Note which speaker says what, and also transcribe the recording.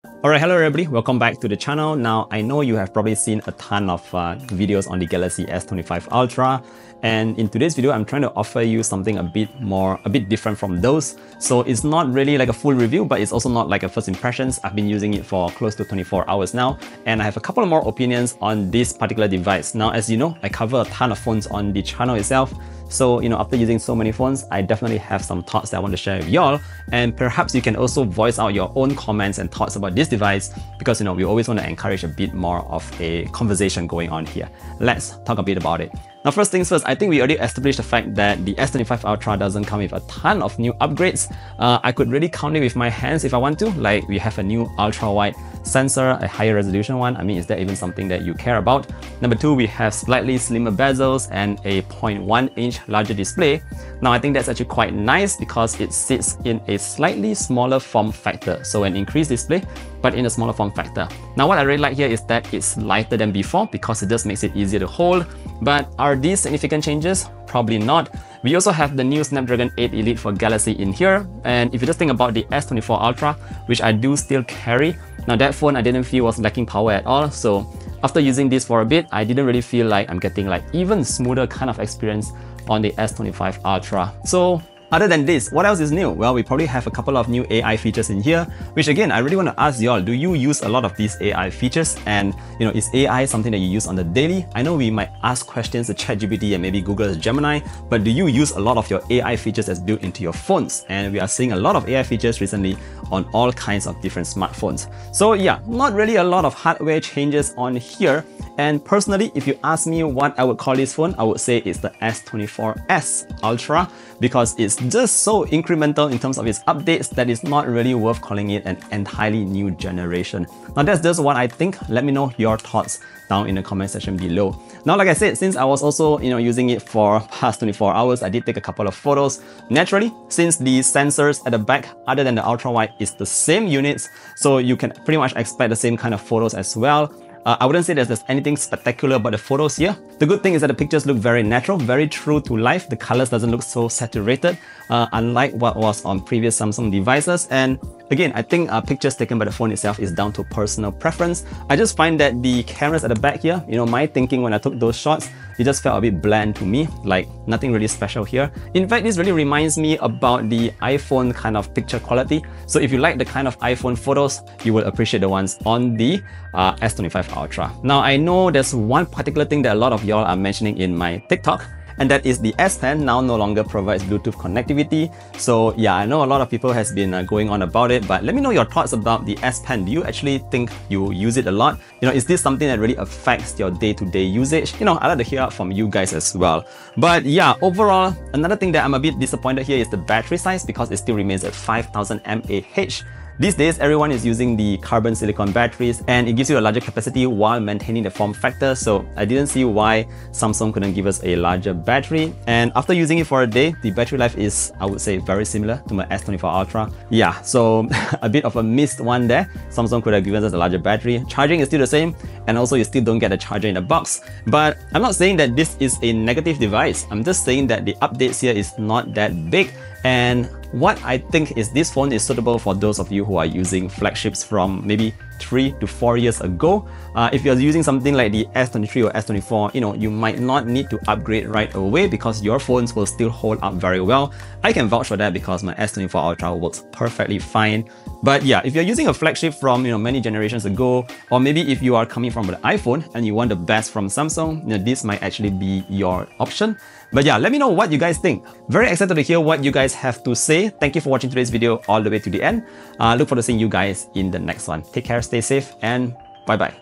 Speaker 1: Alright, hello everybody, welcome back to the channel. Now, I know you have probably seen a ton of videos on the Galaxy S25 Ultra, and in today's video, I'm trying to offer you something a bit different from those. So it's not really like a full review, but it's also not like a first impressions. I've been using it for close to 24 hours now, and I have a couple of more opinions on this particular device. Now, as you know, I cover a ton of phones on the channel itself. So, after using so many phones, I definitely have some thoughts that I want to share with y'all. And perhaps you can also voice out your own comments and thoughts about this device because, we always want to encourage a bit more of a conversation going on here. Let's talk a bit about it. Now, first things first, I think we already established the fact that the S25 Ultra doesn't come with a ton of new upgrades. I could really count it with my hands if I want to. Like, we have a new ultra-wide sensor, a higher resolution one. I mean, is that even something that you care about? Number two, we have slightly slimmer bezels and a 0.1-inch larger display. Now, I think that's actually quite nice because it sits in a slightly smaller form factor. So an increased display, but in a smaller form factor. Now, what I really like here is that it's lighter than before because it just makes it easier to hold. But are these significant changes? Probably not. We also have the new Snapdragon 8 Elite for Galaxy in here. And if you just think about the S24 Ultra, which I do still carry, now that phone I didn't feel was lacking power at all. So after using this for a bit, I didn't really feel like I'm getting like even smoother kind of experience on the S25 Ultra. So other than this, what else is new? Well, we probably have a couple of new AI features in here, which again, I really want to ask y'all, do you use a lot of these AI features? And is AI something that you use on the daily? I know we might ask questions to ChatGPT and maybe Google's Gemini, but do you use a lot of your AI features that's built into your phones? And we are seeing a lot of AI features recently on all kinds of different smartphones. So yeah, not really a lot of hardware changes on here. And personally, if you ask me what I would call this phone, I would say it's the S24s Ultra because it's just so incremental in terms of its updates that it's not really worth calling it an entirely new generation. Now that's just what I think. Let me know your thoughts down in the comment section below. Now, like I said, since I was also using it for past 24 hours, I did take a couple of photos. Naturally, since the sensors at the back, other than the ultra wide, is the same units, so you can pretty much expect the same kind of photos as well. I wouldn't say there's anything spectacular about the photos here. The good thing is that the pictures look very natural, very true to life. The colors doesn't look so saturated, unlike what was on previous Samsung devices. And again, I think pictures taken by the phone itself is down to personal preference. I just find that the cameras at the back here, my thinking when I took those shots, it just felt a bit bland to me, like nothing really special here. In fact, this really reminds me about the iPhone kind of picture quality. So if you like the kind of iPhone photos, you will appreciate the ones on the S25 Ultra. Now, I know there's one particular thing that a lot of y'all are mentioning in my TikTok, and that is the S Pen now no longer provides Bluetooth connectivity. So yeah, I know a lot of people has been going on about it, but let me know your thoughts about the S Pen. Do you actually think you use it a lot? Is this something that really affects your day-to-day usage? I'd like to hear from you guys as well. But yeah, overall, another thing that I'm a bit disappointed here is the battery size because it still remains at 5000 mAh. These days, everyone is using the carbon silicon batteries and it gives you a larger capacity while maintaining the form factor. So I didn't see why Samsung couldn't give us a larger battery. And after using it for a day, the battery life is, I would say, very similar to my S24 Ultra. Yeah, so a bit of a missed one there. Samsung could have given us a larger battery. Charging is still the same, and also you still don't get a charger in the box. But I'm not saying that this is a negative device. I'm just saying that the updates here is not that big. And what I think is this phone is suitable for those of you who are using flagships from maybe 3 to 4 years ago. If you're using something like the S23 or S24, you might not need to upgrade right away because your phones will still hold up very well. I can vouch for that because my S24 Ultra works perfectly fine. But yeah, if you're using a flagship from many generations ago, or maybe if you are coming from the iPhone and you want the best from Samsung, this might actually be your option. But yeah, let me know what you guys think. Very excited to hear what you guys have to say. Thank you for watching today's video all the way to the end. Look forward to seeing you guys in the next one. Take care, stay safe, and bye-bye.